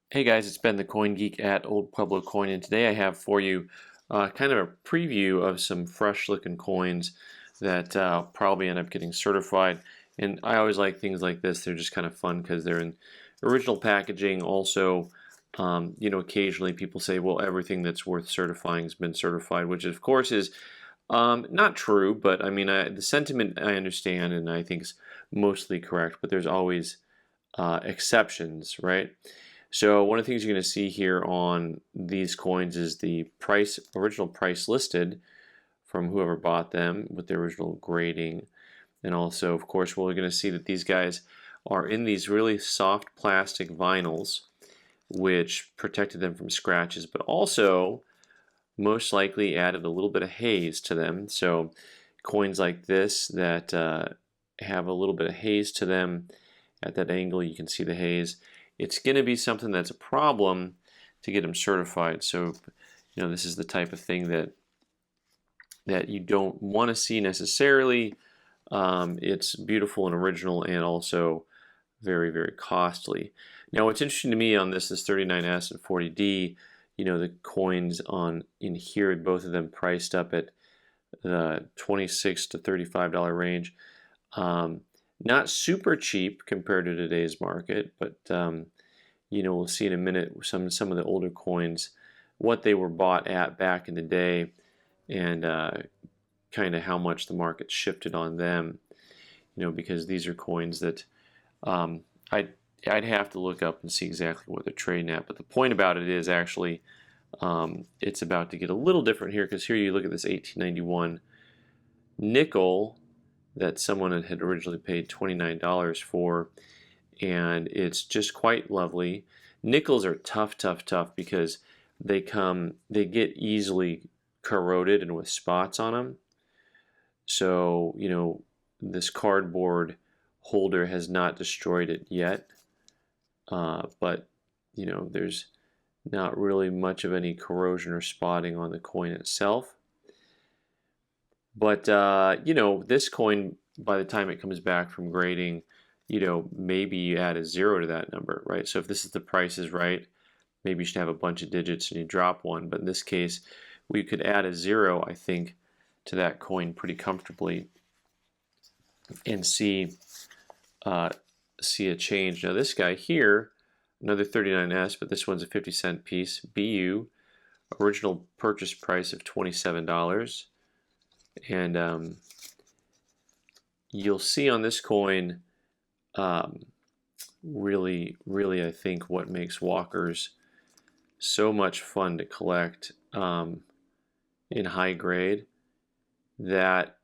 Hey guys, it's Ben the Coin Geek at Old Pueblo Coin, and today I have for you kind of a preview of some fresh looking coins that probably end up getting certified. And I always like things like this. They're just kind of fun because they're in original packaging. Also, occasionally people say, well, everything that's worth certifying has been certified, which of course is not true, but I mean, the sentiment I understand and I think is mostly correct, but there's always exceptions, right? So one of the things you're going to see here on these coins is the original price listed from whoever bought them with the original grading. And also, of course, we're going to see that these guys are in these really soft plastic vinyls, which protected them from scratches, but also most likely added a little bit of haze to them. So coins like this that have a little bit of haze to them, at that angle you can see the haze. It's going to be something that's a problem to get them certified. So, this is the type of thing that you don't want to see necessarily. It's beautiful and original, and also very, very costly. Now, what's interesting to me on this is 39S and 40D. The coins in here, both of them priced up at the $26 to $35 range. Not super cheap compared to today's market, but we'll see in a minute some of the older coins, what they were bought at back in the day, and kind of how much the market shifted on them. Because these are coins that I'd have to look up and see exactly what they're trading at. But the point about it is actually it's about to get a little different here, because here you look at this 1891 nickel that someone had originally paid $29 for, and it's just quite lovely. Nickels are tough because they get easily corroded and with spots on them. So, this cardboard holder has not destroyed it yet, but there's not really much of any corrosion or spotting on the coin itself. But this coin, by the time it comes back from grading, maybe you add a 0 to that number, right? So if this is the price is right, maybe you should have a bunch of digits and you drop one. But in this case, we could add a 0, I think, to that coin pretty comfortably and see a change. Now this guy here, another 39S, but this one's a 50-cent piece. BU, original purchase price of $27. And you'll see on this coin really, I think what makes walkers so much fun to collect in high grade, that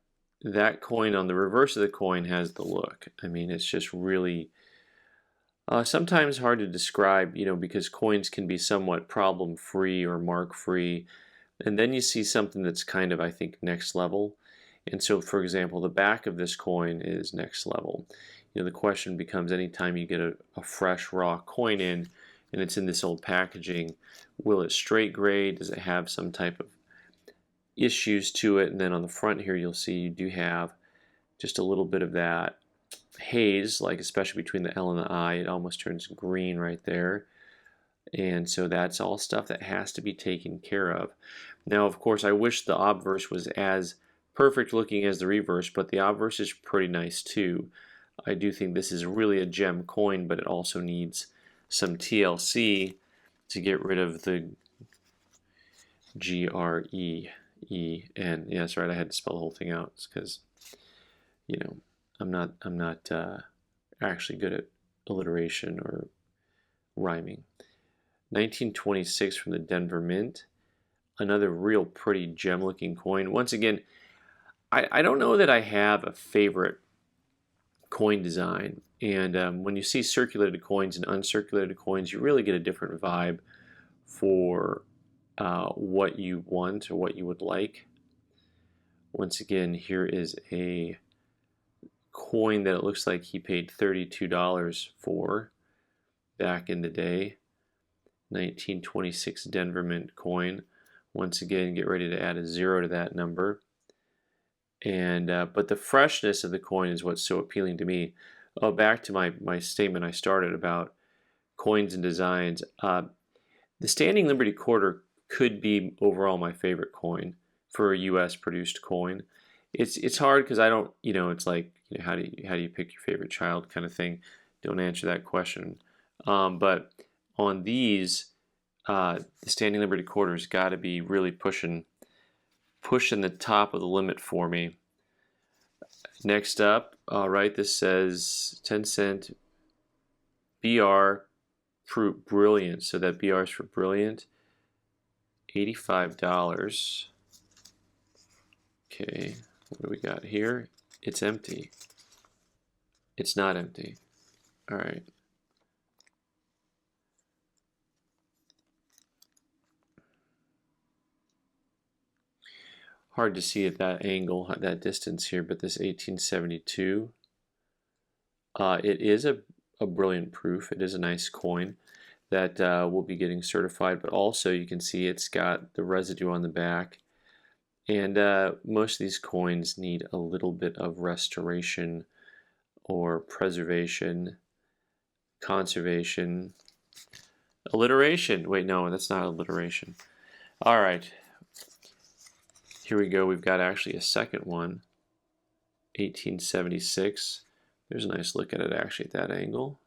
coin on the reverse of the coin has the look. I mean, it's just really sometimes hard to describe, because coins can be somewhat problem-free or mark-free. And then you see something that's kind of, I think, next level. And so, for example, the back of this coin is next level. The question becomes, anytime you get a fresh raw coin in, and it's in this old packaging, will it straight grade? Does it have some type of issues to it? And then on the front here, you'll see you do have just a little bit of that haze, like especially between the L and the I. It almost turns green right there. And so that's all stuff that has to be taken care of. Now, of course, I wish the obverse was as perfect looking as the reverse, but the obverse is pretty nice too. I do think this is really a gem coin, but it also needs some TLC to get rid of the GREEN. Yeah, that's right, I had to spell the whole thing out because, I'm not actually good at alliteration or rhyming. 1926 from the Denver Mint, another real pretty gem looking coin. Once again, I don't know that I have a favorite coin design, and when you see circulated coins and uncirculated coins, you really get a different vibe for what you want or what you would like. Once again, here is a coin that it looks like he paid $32 for back in the day. 1926 Denver Mint coin. Once again, get ready to add a 0 to that number. And but the freshness of the coin is what's so appealing to me. Back to my statement I started about coins and designs. The Standing Liberty Quarter could be overall my favorite coin for a U.S. produced coin. It's hard because I don't, it's like, how do you pick your favorite child kind of thing. Don't answer that question. But on these, the Standing Liberty Quarter's got to be really pushing the top of the limit for me. Next up, this says 10-cent BR brilliant. So that BR is for brilliant. $85. Okay, what do we got here? It's empty. It's not empty. All right. Hard to see at that angle, that distance here, but this 1872, it is a brilliant proof. It is a nice coin that will be getting certified, but also you can see it's got the residue on the back. And most of these coins need a little bit of restoration or preservation, conservation, alliteration. Wait, no, that's not alliteration. All right. Here we go. We've got actually a second one, 1876. There's a nice look at it actually at that angle.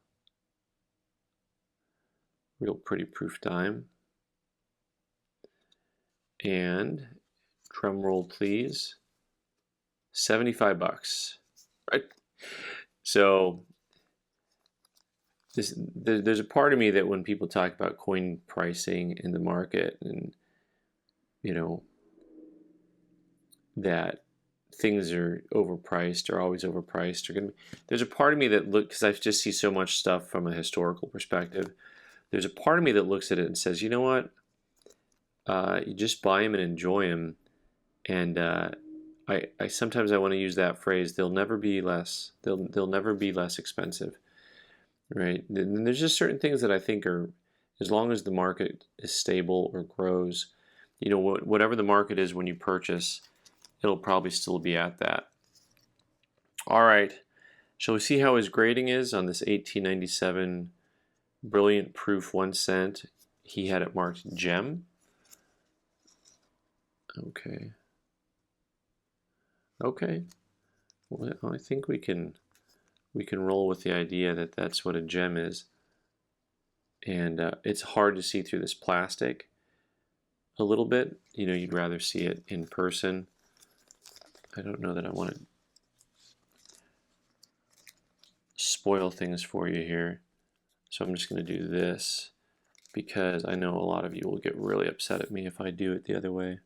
Real pretty proof dime. And drum roll please, 75 bucks. Right? So there's a part of me that when people talk about coin pricing in the market and that things are overpriced or always overpriced, there's a part of me that because I just see so much stuff from a historical perspective, there's a part of me that looks at it and says, you know what, you just buy them and enjoy them. And I sometimes I want to use that phrase, they'll never be less, they'll never be less expensive, right? And there's just certain things that I think are, as long as the market is stable or grows, whatever the market is when you purchase, it'll probably still be at that. All right, shall we see how his grading is on this 1897 brilliant proof 1 cent? He had it marked gem. Okay. Okay. Well, I think we can roll with the idea that that's what a gem is. And it's hard to see through this plastic a little bit. You'd rather see it in person. I don't know that I want to spoil things for you here. So I'm just going to do this because I know a lot of you will get really upset at me if I do it the other way.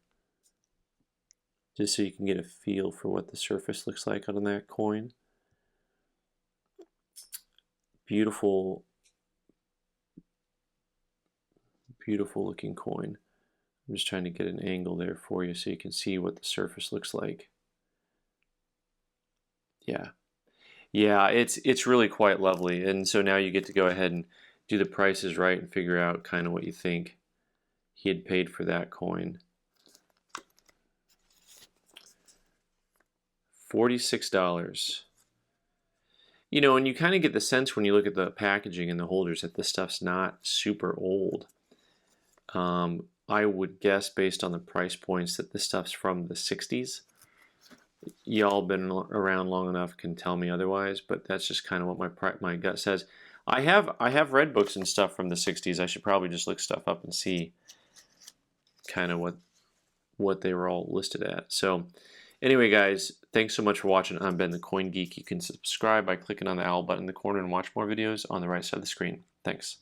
Just so you can get a feel for what the surface looks like on that coin. Beautiful, beautiful looking coin. I'm just trying to get an angle there for you so you can see what the surface looks like. Yeah, it's really quite lovely. And so now you get to go ahead and do the prices right and figure out kind of what you think he had paid for that coin. $46. And you kind of get the sense when you look at the packaging and the holders that this stuff's not super old. I would guess based on the price points that this stuff's from the 60s. Y'all been around long enough can tell me otherwise, but that's just kind of what my gut says. I have read books and stuff from the 60s. I should probably just look stuff up and see kind of what they were all listed at. So anyway, guys, thanks so much for watching. I'm Ben the Coin Geek. You can subscribe by clicking on the owl button in the corner and watch more videos on the right side of the screen. Thanks.